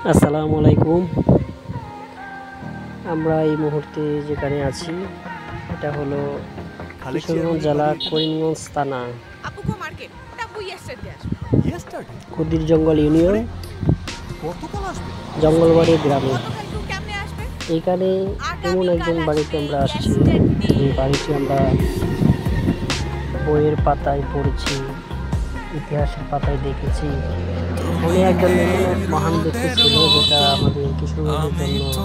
আসসালামু আলাইকুম। আমরা এই মুহূর্তে যেখানে আছি এটা হলো কিশোরগঞ্জ জেলা করিমগঞ্জ থানা কুদির জঙ্গল ইউনিয়ন জঙ্গলবাড়ি গ্রামে। এইখানে এমন একজন বাড়িতে আমরা আসছি, এই বাড়িটি আমরা বইয়ের পাতায় পড়েছি, ইতিহাসের পাতায় দেখেছি। উনি একজন মহান ব্যক্তি ছিল, যেটা আমাদের কিশোরগঞ্জের জন্য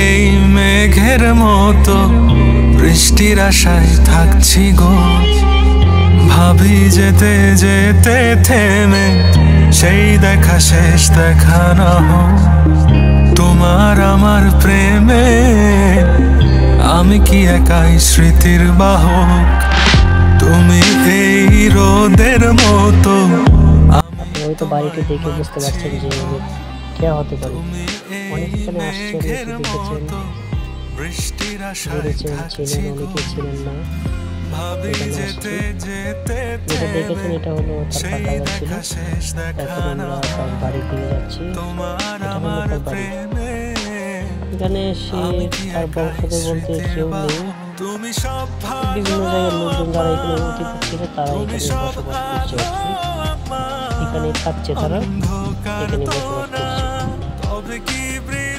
এই মেঘের মতো বৃষ্টির আশায় থাকছি গো, ভাবি যেতে যেতে থেমে সেই দেখা শেষ দেখা না হোক। তোমার আমার প্রেমে আমি কি একাই স্মৃতির বাহক, তুমি এই রোদের মতো। হয়তো বাড়িটি দেখে বুঝতে পারছেন যে কে হতে পারে। অনেক এখানে আসছেন, দেখেছেন, ছিলেন, অনেকে ছিলেন না। যেটা দেখেছেন এটা হলো তার পাঠাগার ছিল। এখন আমরা তার বাড়ি ফিরে যাচ্ছি। এটা হলো তার বাড়ি। এখানে এসে তার বংশধর বলতে কেউ নেই। বিভিন্ন জায়গার লোকজন যারা এখানে অতিথি ছিল তারা এখানে বসবাস করছে, এখানে থাকছে, তারা এখানে বসবাস করছে।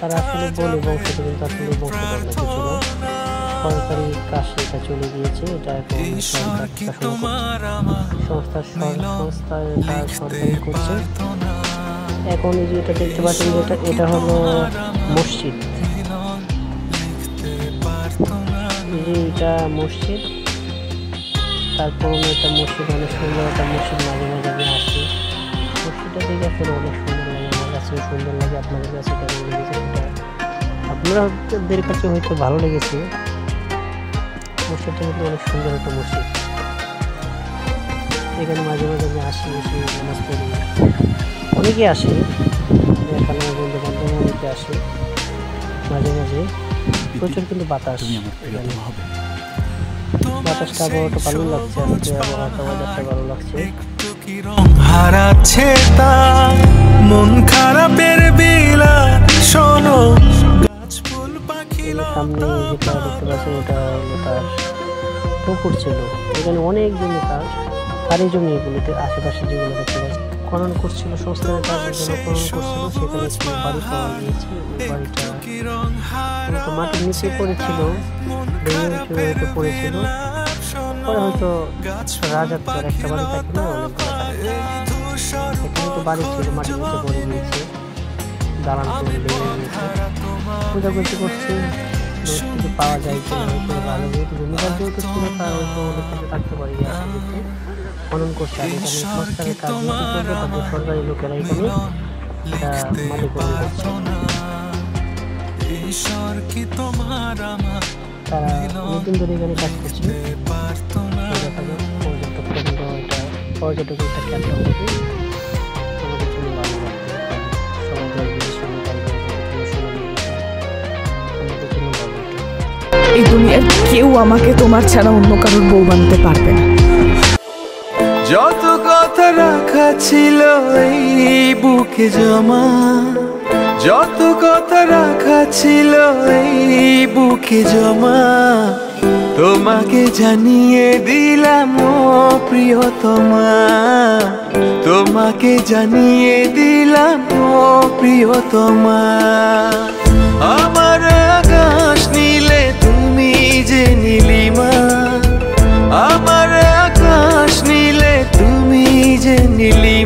তারা আসলে বলে বংশধর, কিন্তু আসলে বংশধর না, কিছু না, সরকারি কাজ এটা চলে গিয়েছে। এটা এখন সংস্থায় সরকারি করছে। এখন এই যে এটা দেখতে পাচ্ছেন, এটা হলো মসজিদ। এটা মসজিদ, তারপর একটা মসজিদ, অনেক সুন্দর একটা মসজিদ। মাঝে মাঝে আমি আসি, মসজিদটা দেখে আসলে অনেক সুন্দর লাগে, আমার কাছে সুন্দর লাগে। আপনাদের কাছে কেমন লেগেছে সেটা আপনাদের কাছে হয়তো ভালো লেগেছে। মসজিদটা কিন্তু অনেক সুন্দর একটা মসজিদ। এখানে মাঝে মাঝে আমি আসি, এসে নামাজ পড়ি। অনেকে আসে, এখানে বন্ধু বান্ধব অনেকে আসে মাঝে মাঝে। প্রচুর কিন্তু বাতাস, বাতাসটা আবহাওয়াটা ভালো লাগছে, আজকে আবহাওয়াটা ওয়েদারটা ভালো লাগছে। হারাচ্ছে তার মন খারাপের বিলা শোনো, গাছফুল পাখি সামনে যেটা দেখতে পাচ্ছেন এটা হলো তার পুকুর ছিল। এখানে অনেক জমি তারই জমি, এগুলিতে আশেপাশে যেগুলো দেখতে পাচ্ছি খনন করছিল, সংস্থানের কাজের জন্য খনন করছিল। সেখানে বাড়ি পাওয়া গিয়েছে। বাড়িটা মাটির নিচে পড়েছিল, হয়তো পড়েছিল। পরে হয়তো রাজাত্তর একটা বাড়ি থাকে না, এখানে তো বাড়ি ছিল, মাটির নিচে পড়ে গিয়েছে, দালান করে লেগে গিয়েছে। খোঁজাখুঁজি করছে, কিছু পাওয়া যায় কিনা, হয়তো ভালো যেহেতু জমিদার যেহেতু ছিল, তার হয়তো অনেক কিছু থাকতে পারে। খনন করছে, আর এখানে সরকারের কাজ যেহেতু করবে, তাদের সরকারি লোকেরা এখানে এটা মালিক করছে। তারা অনেকদিন ধরে এখানে কাজ করছে। পর্যটক এটা কেন্দ্র হবে, আমাদের জন্য ভালো লাগবে। এই দুনিয়ার কেউ আমাকে তোমার ছাড়া অন্য কারোর বউ বানাতে পারবে না। যত কথা রাখা ছিল এই বুকে জমা, যত কথা রাখা ছিল এই বুকে জমা, তোমাকে জানিয়ে দিলাম ও প্রিয়তমা, তোমাকে জানিয়ে দিলাম ও প্রিয়তমা। আমার আকাশ নীলে তুমি যে নীলিমা, আমার আকাশ নীলে তুমি যে নীলিমা।